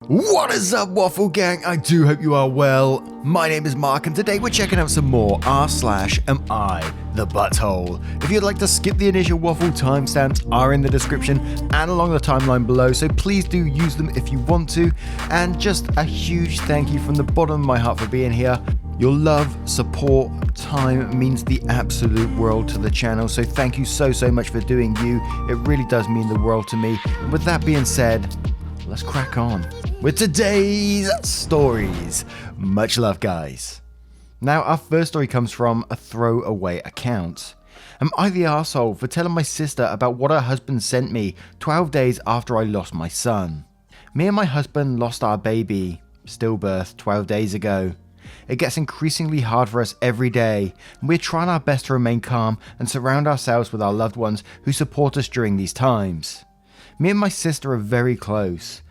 What is up, Waffle Gang? I do hope you are well. My name is Mark, and today we're checking out some more r/am I the butthole. If you'd like to skip the initial waffle, timestamps are in the description and along the timeline below, so please do use them if you want to. And just a huge thank you from the bottom of my heart for being here. Your love, support, time means the absolute world to the channel, so thank you so much for doing you. It really does mean the world to me. And with that being said, let's crack on with today's stories. Much love, guys. Now, our first story comes from a throwaway account. Am I the arsehole for telling my sister about what her husband sent me 12 days after I lost my son? Me and my husband lost our baby, stillbirth, 12 days ago. It gets increasingly hard for us every day, and we're trying our best to remain calm and surround ourselves with our loved ones who support us during these times. Me and my sister are very close,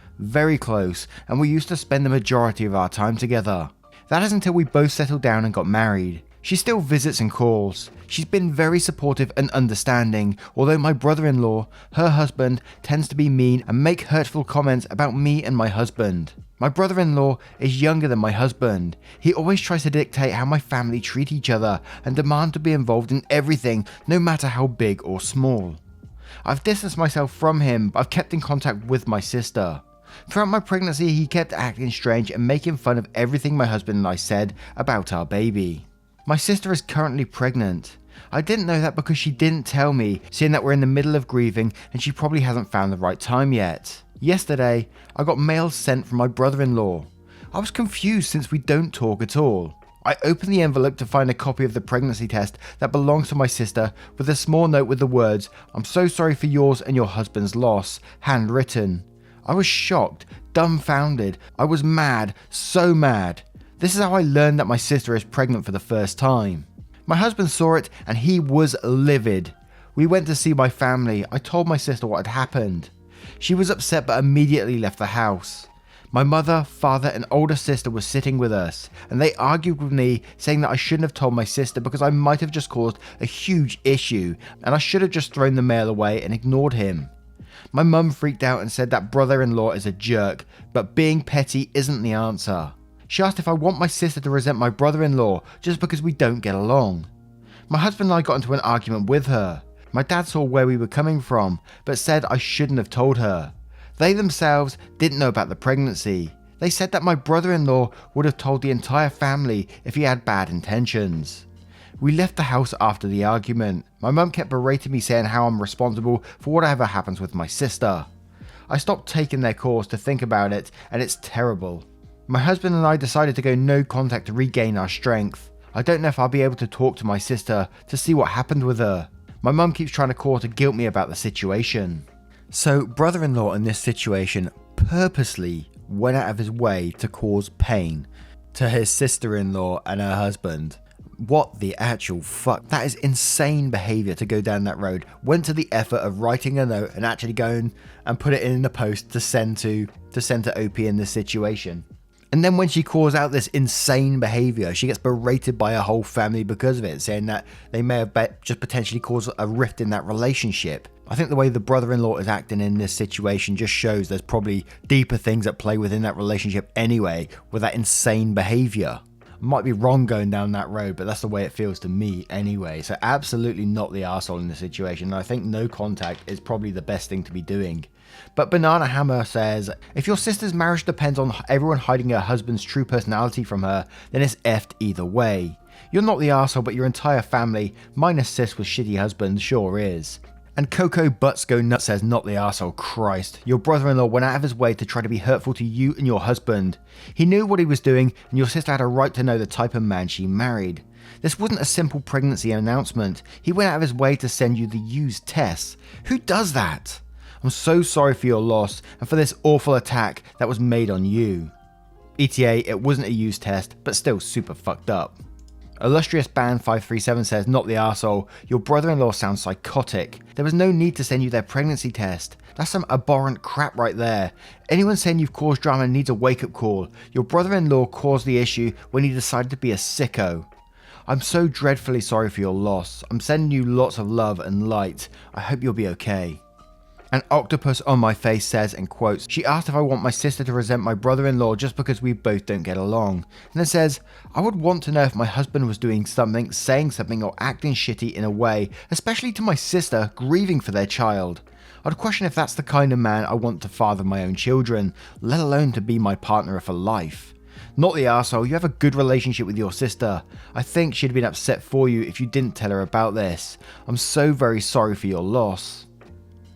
and we used to spend the majority of our time together. That is until we both settled down and got married. She still visits and calls. She's been very supportive and understanding, although my brother-in-law, her husband, tends to be mean and make hurtful comments about me and my husband. My brother-in-law is younger than my husband. He always tries to dictate how my family treat each other and demand to be involved in everything, no matter how big or small. I've distanced myself from him, but I've kept in contact with my sister. Throughout my pregnancy, he kept acting strange and making fun of everything my husband and I said about our baby. My sister is currently pregnant. I didn't know that because she didn't tell me, seeing that we're in the middle of grieving and she probably hasn't found the right time yet. Yesterday, I got mail sent from my brother-in-law. I was confused since we don't talk at all. I opened the envelope to find a copy of the pregnancy test that belongs to my sister with a small note with the words, "I'm so sorry for yours and your husband's loss," handwritten. I was shocked, dumbfounded. I was mad, so mad. This is how I learned that my sister is pregnant for the first time. My husband saw it and he was livid. We went to see my family. I told my sister what had happened. She was upset but immediately left the house. My mother, father and older sister were sitting with us, and they argued with me, saying that I shouldn't have told my sister because I might have just caused a huge issue and I should have just thrown the mail away and ignored him. My mum freaked out and said that brother-in-law is a jerk, but being petty isn't the answer. She asked if I want my sister to resent my brother-in-law just because we don't get along. My husband and I got into an argument with her. My dad saw where we were coming from, but said I shouldn't have told her. They themselves didn't know about the pregnancy. They said that my brother-in-law would have told the entire family if he had bad intentions. We left the house after the argument. My mum kept berating me, saying how I'm responsible for whatever happens with my sister. I stopped taking their calls to think about it, and it's terrible. My husband and I decided to go no contact to regain our strength. I don't know if I'll be able to talk to my sister to see what happened with her. My mum keeps trying to call to guilt me about the situation. So, brother-in-law in this situation purposely went out of his way to cause pain to his sister-in-law and her husband. What the actual fuck? That is insane behavior to go down that road. Went to the effort of writing a note and actually going and put it in the post to send to OP in this situation. And then when she calls out this insane behavior, she gets berated by her whole family because of it, saying that they may have just potentially caused a rift in that relationship. I think the way the brother-in-law is acting in this situation just shows there's probably deeper things at play within that relationship anyway, with that insane behavior. Might be wrong going down that road, but that's the way it feels to me anyway. So absolutely not the arsehole in this situation. I think no contact is probably the best thing to be doing. But Banana Hammer says, if your sister's marriage depends on everyone hiding her husband's true personality from her, then it's effed either way. You're not the arsehole, but your entire family, minus sis with shitty husband, sure is. And Coco Butts Go Nuts says, not the arsehole, Christ. Your brother-in-law went out of his way to try to be hurtful to you and your husband. He knew what he was doing, and your sister had a right to know the type of man she married. This wasn't a simple pregnancy announcement. He went out of his way to send you the used tests. Who does that? I'm so sorry for your loss, and for this awful attack that was made on you. ETA, it wasn't a used test, but still super fucked up. Illustrious Band 537 says, not the arsehole, your brother-in-law sounds psychotic. There was no need to send you their pregnancy test. That's some abhorrent crap right there. Anyone saying you've caused drama needs a wake-up call. Your brother-in-law caused the issue when he decided to be a sicko. I'm so dreadfully sorry for your loss. I'm sending you lots of love and light. I hope you'll be okay. An octopus on my face says, in quotes, she asked if I want my sister to resent my brother-in-law just because we both don't get along. And it says, I would want to know if my husband was doing something, saying something, or acting shitty in a way, especially to my sister grieving for their child. I'd question if that's the kind of man I want to father my own children, let alone to be my partner for life. Not the arsehole, you have a good relationship with your sister. I think she'd have been upset for you if you didn't tell her about this. I'm so very sorry for your loss.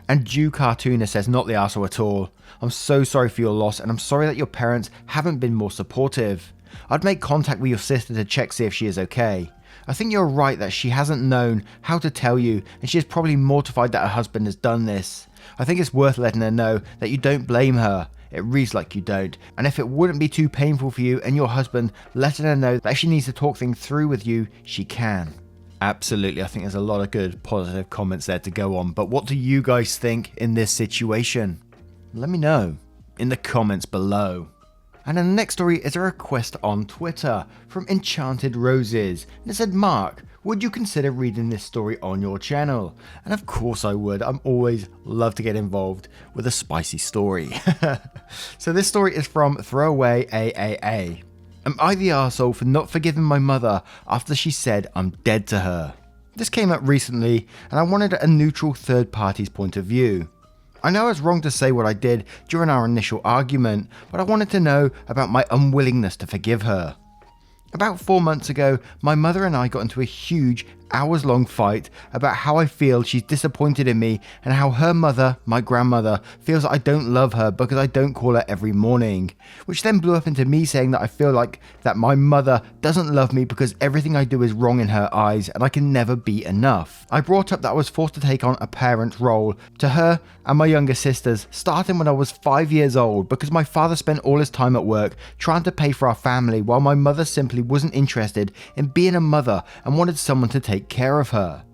And Jew Cartooner says, not the arsehole at all. I'm so sorry for your loss, and I'm sorry that your parents haven't been more supportive. I'd make contact with your sister to check see if she is okay. I think you're right that she hasn't known how to tell you, and she is probably mortified that her husband has done this. I think it's worth letting her know that you don't blame her. It reads like you don't, and if it wouldn't be too painful for you and your husband, letting her know that if she needs to talk things through with you, she can. Absolutely, I think there's a lot of good positive comments there to go on, but what do you guys think in this situation? Let me know in the comments below. And the next story is a request on Twitter from Enchanted Roses, and it said, Mark, would you consider reading this story on your channel? And of course I would. I'm always love to get involved with a spicy story. So this story is from Throwaway AAA. Am I the arsehole for not forgiving my mother after she said I'm dead to her? This came up recently, and I wanted a neutral third party's point of view. I know I was wrong to say what I did during our initial argument, but I wanted to know about my unwillingness to forgive her. About 4 months ago, my mother and I got into a huge, hours-long fight about how I feel she's disappointed in me and how her mother, my grandmother, feels that I don't love her because I don't call her every morning, which then blew up into me saying that I feel like that my mother doesn't love me because everything I do is wrong in her eyes and I can never be enough. I brought up that I was forced to take on a parent role to her and my younger sisters starting when I was 5 years old because my father spent all his time at work trying to pay for our family while my mother simply wasn't interested in being a mother and wanted someone to take care of her.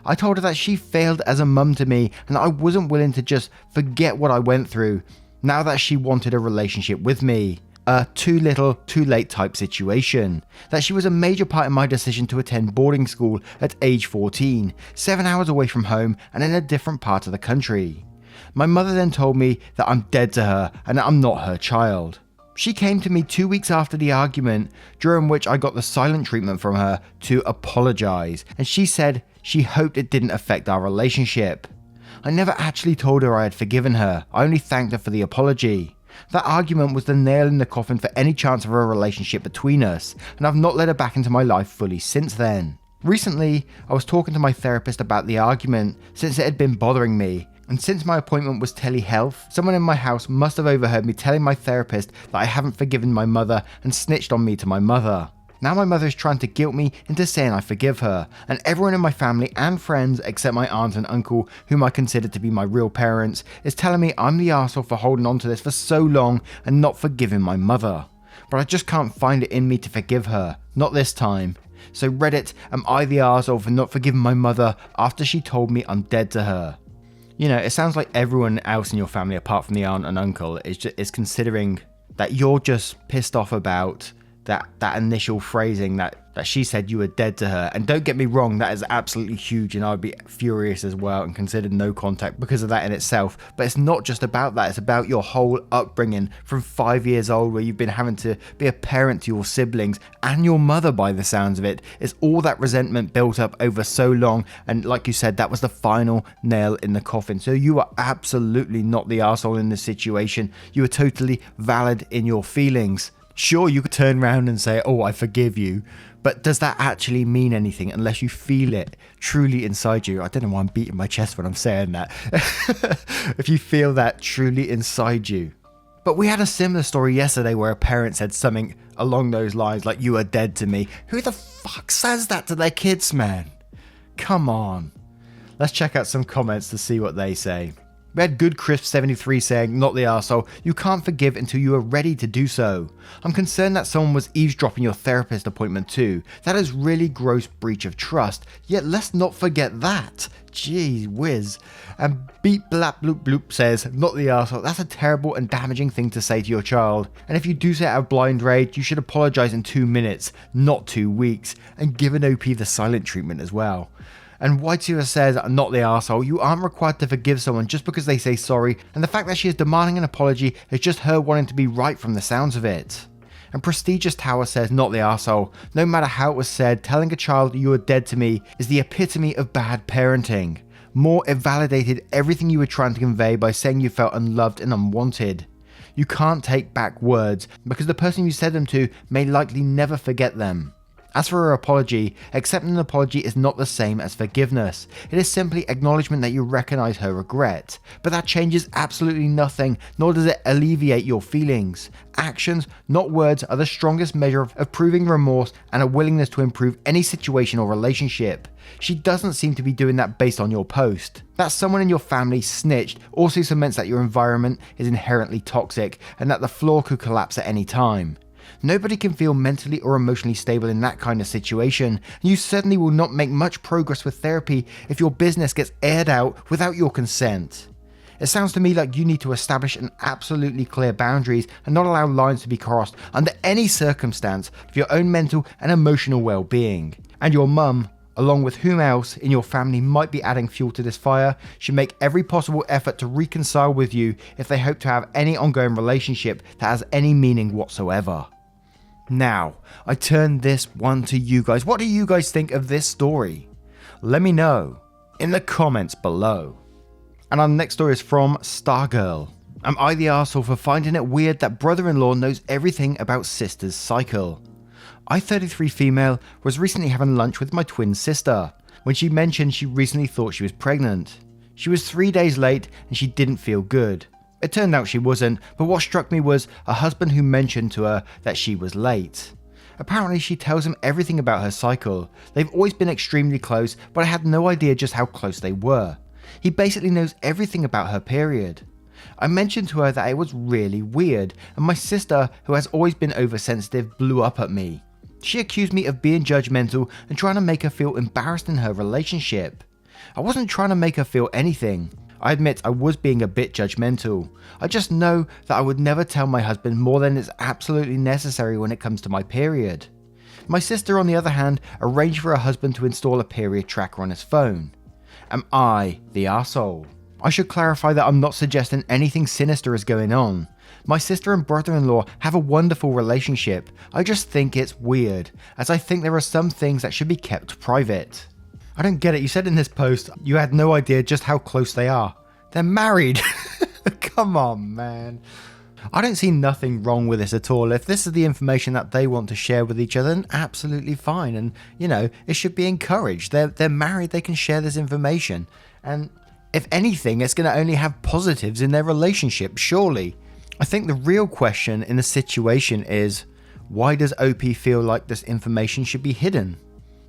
I told her that she failed as a mum to me and that I wasn't willing to just forget what I went through now that she wanted a relationship with me. A too little, too late type situation. That she was a major part in my decision to attend boarding school at age 14, 7 hours away from home and in a different part of the country. My mother then told me that I'm dead to her and that I'm not her child. She came to me 2 weeks after the argument, during which I got the silent treatment from her to apologise, and she said she hoped it didn't affect our relationship. I never actually told her I had forgiven her, I only thanked her for the apology. That argument was the nail in the coffin for any chance of a relationship between us, and I've not let her back into my life fully since then. Recently, I was talking to my therapist about the argument, since it had been bothering me. And since my appointment was telehealth, someone in my house must have overheard me telling my therapist that I haven't forgiven my mother and snitched on me to my mother. Now my mother is trying to guilt me into saying I forgive her, and everyone in my family and friends except my aunt and uncle, whom I consider to be my real parents, is telling me I'm the arsehole for holding on to this for so long and not forgiving my mother. But I just can't find it in me to forgive her, not this time. So Reddit, am I the arsehole for not forgiving my mother after she told me I'm dead to her? You know, it sounds like everyone else in your family, apart from the aunt and uncle, is considering that you're just pissed off about that initial phrasing that she said you were dead to her. And don't get me wrong, that is absolutely huge, and I'd be furious as well and consider no contact because of that in itself. But it's not just about that, it's about your whole upbringing from 5 years old, where you've been having to be a parent to your siblings and your mother by the sounds of it. It's all that resentment built up over so long, and like you said, that was the final nail in the coffin. So you are absolutely not the arsehole in this situation. You are totally valid in your feelings. Sure, you could turn around and say, oh, I forgive you, but does that actually mean anything unless you feel it truly inside you? I don't know why I'm beating my chest when I'm saying that. If you feel that truly inside you. But we had a similar story yesterday where a parent said something along those lines, like, you are dead to me. Who the fuck says that to their kids, man? Come on. Let's check out some comments to see what they say. We had Good Crisp 73 saying, not the arsehole, you can't forgive until you are ready to do so. I'm concerned that someone was eavesdropping your therapist appointment too. That is really gross breach of trust. Yet let's not forget that. Gee whiz. And Beat Blap Bloop Bloop says, not the arsehole, that's a terrible and damaging thing to say to your child. And if you do say it out of blind rage, you should apologise in 2 minutes, not 2 weeks, and give an OP the silent treatment as well. And Waitira says, not the arsehole, you aren't required to forgive someone just because they say sorry, and the fact that she is demanding an apology is just her wanting to be right from the sounds of it. And Prestigious Tower says, not the arsehole, no matter how it was said, telling a child you are dead to me is the epitome of bad parenting. More, it validated everything you were trying to convey by saying you felt unloved and unwanted. You can't take back words because the person you said them to may likely never forget them. As for her apology, accepting an apology is not the same as forgiveness. It is simply acknowledgement that you recognize her regret. But that changes absolutely nothing, nor does it alleviate your feelings. Actions, not words, are the strongest measure of proving remorse and a willingness to improve any situation or relationship. She doesn't seem to be doing that based on your post. That someone in your family snitched also cements that your environment is inherently toxic and that the floor could collapse at any time. Nobody can feel mentally or emotionally stable in that kind of situation, and you certainly will not make much progress with therapy if your business gets aired out without your consent. It sounds to me like you need to establish an absolutely clear boundaries and not allow lines to be crossed under any circumstance for your own mental and emotional well-being. And your mum, along with whom else in your family might be adding fuel to this fire, should make every possible effort to reconcile with you if they hope to have any ongoing relationship that has any meaning whatsoever. Now, I turn this one to you guys. What do you guys think of this story? Let me know in the comments below. And our next story is from Stargirl. Am I the arsehole for finding it weird that brother-in-law knows everything about sister's cycle? I, 33 female, was recently having lunch with my twin sister when she mentioned she recently thought she was pregnant. She was 3 days late and she didn't feel good. It turned out she wasn't, but what struck me was a husband who mentioned to her that she was late. Apparently she tells him everything about her cycle. They've always been extremely close, but I had no idea just how close they were. He basically knows everything about her period. I mentioned to her that it was really weird, and my sister, who has always been oversensitive, blew up at me. She accused me of being judgmental and trying to make her feel embarrassed in her relationship. I wasn't trying to make her feel anything. I admit I was being a bit judgmental. I just know that I would never tell my husband more than is absolutely necessary when it comes to my period. My sister, on the other hand, arranged for her husband to install a period tracker on his phone. Am I the arsehole? I should clarify that I'm not suggesting anything sinister is going on. My sister and brother-in-law have a wonderful relationship. I just think it's weird, as I think there are some things that should be kept private. I don't get it. You said in this post you had no idea just how close they are. They're married. Come on, man. I don't see nothing wrong with this at all. If this is the information that they want to share with each other, then absolutely fine. And, you know, it should be encouraged. They're married. They can share this information. And if anything, it's going to only have positives in their relationship, surely. I think the real question in the situation is, why does OP feel like this information should be hidden?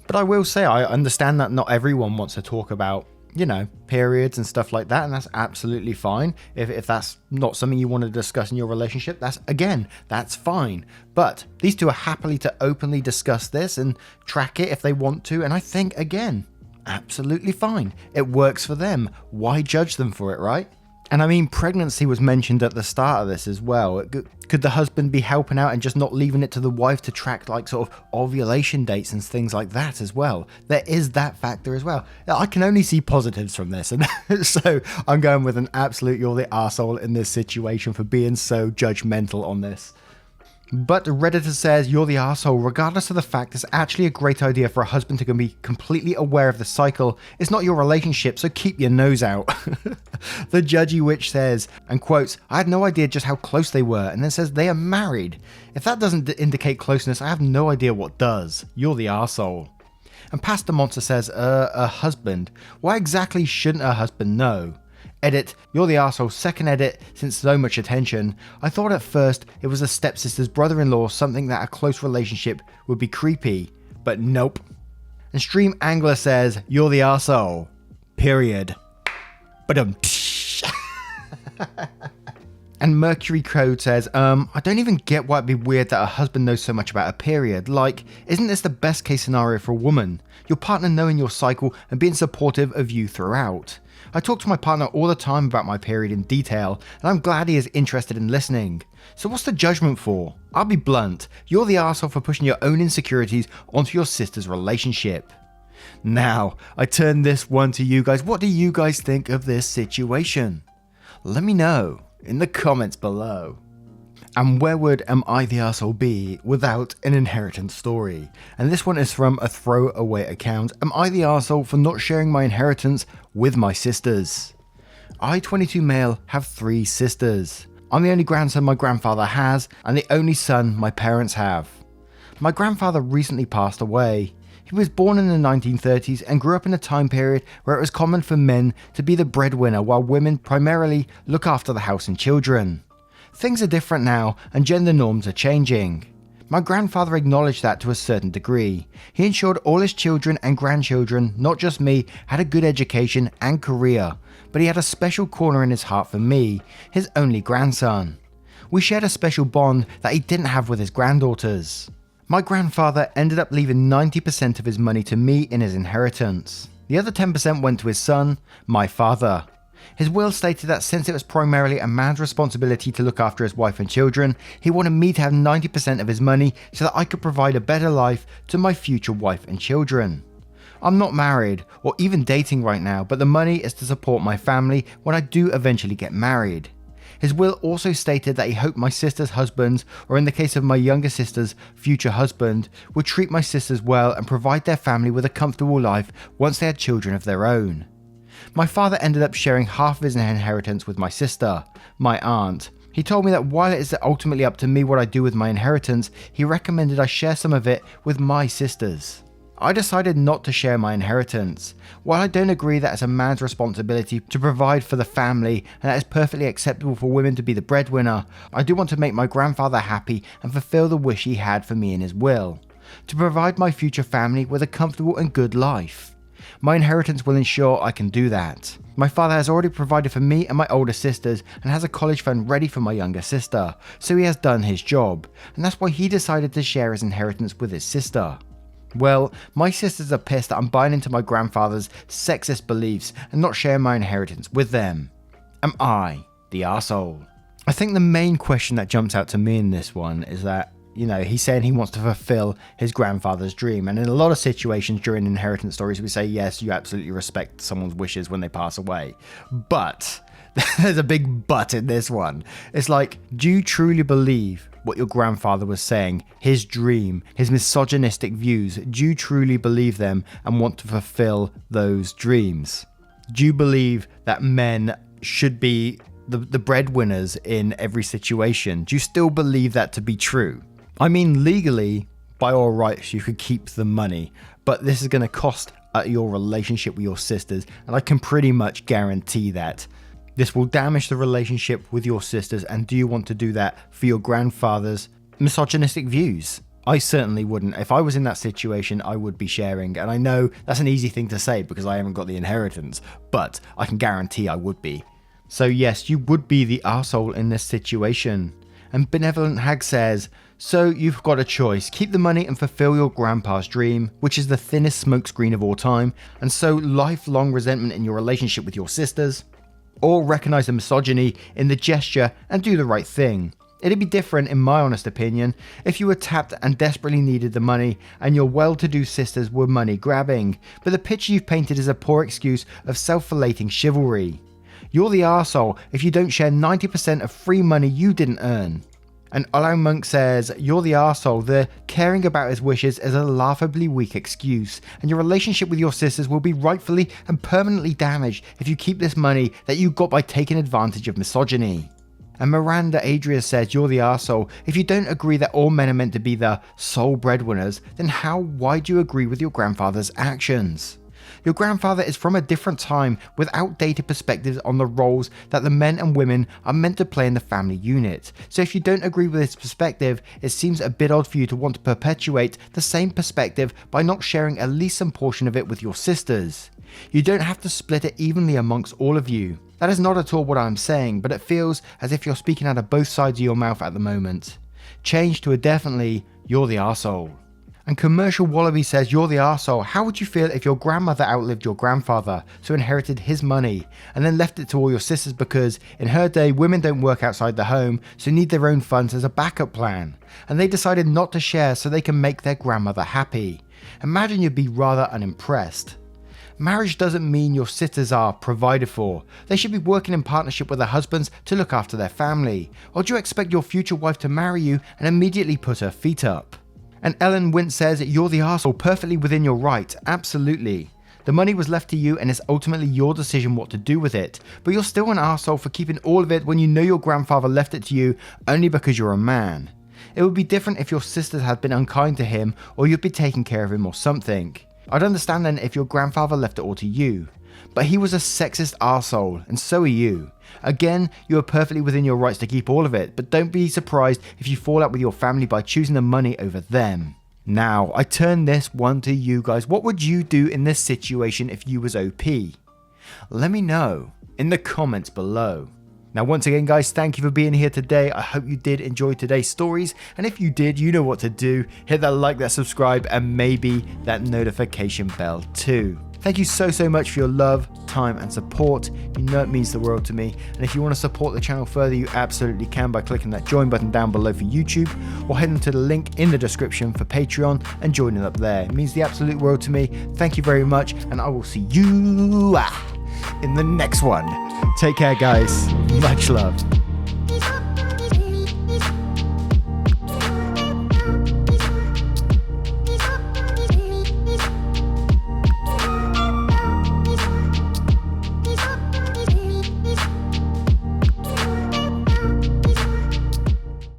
But I will say, I understand that not everyone wants to talk about, you know, periods and stuff like that, and that's absolutely fine. If that's not something you want to discuss in your relationship, that's fine. But these two are happily to openly discuss this and track it if they want to, and I think, again, absolutely fine. It works for them. Why judge them for it, right? And I mean, pregnancy was mentioned at the start of this as well. Could the husband be helping out and just not leaving it to the wife to track like sort of ovulation dates and things like that as well? There is that factor as well. I can only see positives from this, and so I'm going with an absolute you're the arsehole in this situation for being so judgmental on this. But Redditor says you're the arsehole regardless of the fact it's actually a great idea for a husband to be completely aware of the cycle. It's not your relationship, so keep your nose out. The Judgy Witch says, and quotes, I had no idea just how close they were, and then says they are married. If that doesn't indicate closeness, I have no idea what does. You're the arsehole. And Pastor Monster says, a husband. Why exactly shouldn't a husband know? Edit, you're the arsehole. Second edit, since so much attention. I thought at first it was a stepsister's brother-in-law, something that a close relationship would be creepy, but nope. And Stream Angler says, you're the arsehole. Period. But And Mercury Code says, I don't even get why it'd be weird that a husband knows so much about a period. Like, isn't this the best case scenario for a woman? Your partner knowing your cycle and being supportive of you throughout. I talk to my partner all the time about my period in detail, and I'm glad he is interested in listening. So what's the judgment for? I'll be blunt. You're the arsehole for pushing your own insecurities onto your sister's relationship. Now, I turn this one to you guys. What do you guys think of this situation? Let me know in the comments below. And where would Am I the Arsehole be without an inheritance story? And this one is from a throwaway account. Am I the arsehole for not sharing my inheritance with my sisters? I, 22 male, have 3 sisters. I'm the only grandson my grandfather has, and the only son my parents have. My grandfather recently passed away. He was born in the 1930s and grew up in a time period where it was common for men to be the breadwinner while women primarily look after the house and children. Things are different now and gender norms are changing. My grandfather acknowledged that to a certain degree. He ensured all his children and grandchildren, not just me, had a good education and career, but he had a special corner in his heart for me, his only grandson. We shared a special bond that he didn't have with his granddaughters. My grandfather ended up leaving 90% of his money to me in his inheritance. The other 10% went to his son, my father. His will stated that since it was primarily a man's responsibility to look after his wife and children, he wanted me to have 90% of his money so that I could provide a better life to my future wife and children. I'm not married or even dating right now, but the money is to support my family when I do eventually get married. His will also stated that he hoped my sister's husbands, or in the case of my younger sister's future husband, would treat my sisters well and provide their family with a comfortable life once they had children of their own. My father ended up sharing half of his inheritance with my sister, my aunt. He told me that while it is ultimately up to me what I do with my inheritance, he recommended I share some of it with my sisters. I decided not to share my inheritance. While I don't agree that it's a man's responsibility to provide for the family and that it's perfectly acceptable for women to be the breadwinner, I do want to make my grandfather happy and fulfill the wish he had for me in his will, to provide my future family with a comfortable and good life. My inheritance will ensure I can do that. My father has already provided for me and my older sisters and has a college fund ready for my younger sister, so he has done his job, and that's why he decided to share his inheritance with his sister. Well, my sisters are pissed that I'm buying into my grandfather's sexist beliefs and not sharing my inheritance with them. Am I the arsehole? I think the main question that jumps out to me in this one is that, he's saying he wants to fulfill his grandfather's dream. And in a lot of situations during inheritance stories, we say, yes, you absolutely respect someone's wishes when they pass away. But there's a big but in this one. It's like, do you truly believe what your grandfather was saying, his dream, his misogynistic views? Do you truly believe them and want to fulfill those dreams? Do you believe that men should be the breadwinners in every situation? Do you still believe that to be true? I mean, legally, by all rights, you could keep the money, but this is going to cost your relationship with your sisters, and I can pretty much guarantee that. This will damage the relationship with your sisters, and do you want to do that for your grandfather's misogynistic views? I certainly wouldn't. If I was in that situation, I would be sharing, and I know that's an easy thing to say because I haven't got the inheritance, but I can guarantee I would be. So yes, you would be the arsehole in this situation. And Benevolent Hag says, so you've got a choice. Keep the money and fulfill your grandpa's dream, which is the thinnest smokescreen of all time, and sow lifelong resentment in your relationship with your sisters, or recognize the misogyny in the gesture and do the right thing. It'd be different, in my honest opinion, if you were tapped and desperately needed the money and your well-to-do sisters were money grabbing, but the picture you've painted is a poor excuse of self-flating chivalry. You're the arsehole if you don't share 90% of free money you didn't earn. And Allow Monk says, you're the arsehole. The caring about his wishes is a laughably weak excuse, and your relationship with your sisters will be rightfully and permanently damaged if you keep this money that you got by taking advantage of misogyny. And Miranda Adria says, you're the arsehole. If you don't agree that all men are meant to be the sole breadwinners, then why do you agree with your grandfather's actions? Your grandfather is from a different time with outdated perspectives on the roles that the men and women are meant to play in the family unit. So if you don't agree with his perspective, it seems a bit odd for you to want to perpetuate the same perspective by not sharing at least some portion of it with your sisters. You don't have to split it evenly amongst all of you. That is not at all what I'm saying, but it feels as if you're speaking out of both sides of your mouth at the moment. Change to a definitely, you're the arsehole. And Commercial Wallaby says, you're the arsehole. How would you feel if your grandmother outlived your grandfather, so inherited his money, and then left it to all your sisters because, in her day, women don't work outside the home, so need their own funds as a backup plan, and they decided not to share so they can make their grandmother happy? Imagine you'd be rather unimpressed. Marriage doesn't mean your sisters are provided for. They should be working in partnership with their husbands to look after their family. Or do you expect your future wife to marry you and immediately put her feet up? And Ellen Wint says, you're the arsehole, perfectly within your right. Absolutely. The money was left to you and it's ultimately your decision what to do with it. But you're still an arsehole for keeping all of it when you know your grandfather left it to you only because you're a man. It would be different if your sisters had been unkind to him or you'd be taking care of him or something. I'd understand then if your grandfather left it all to you. But he was a sexist arsehole, and so are you. Again, you are perfectly within your rights to keep all of it, but don't be surprised if you fall out with your family by choosing the money over them. Now, I turn this one to you guys. What would you do in this situation if you was OP? Let me know in the comments below. Now, once again, guys, thank you for being here today. I hope you did enjoy today's stories. And if you did, you know what to do. Hit that like, that subscribe, and maybe that notification bell too. Thank you so much for your love, time, and support. You know it means the world to me. And if you want to support the channel further, you absolutely can by clicking that join button down below for YouTube or heading to the link in the description for Patreon and joining up there. It means the absolute world to me. Thank you very much, and I will see you in the next one. Take care, guys. Much love.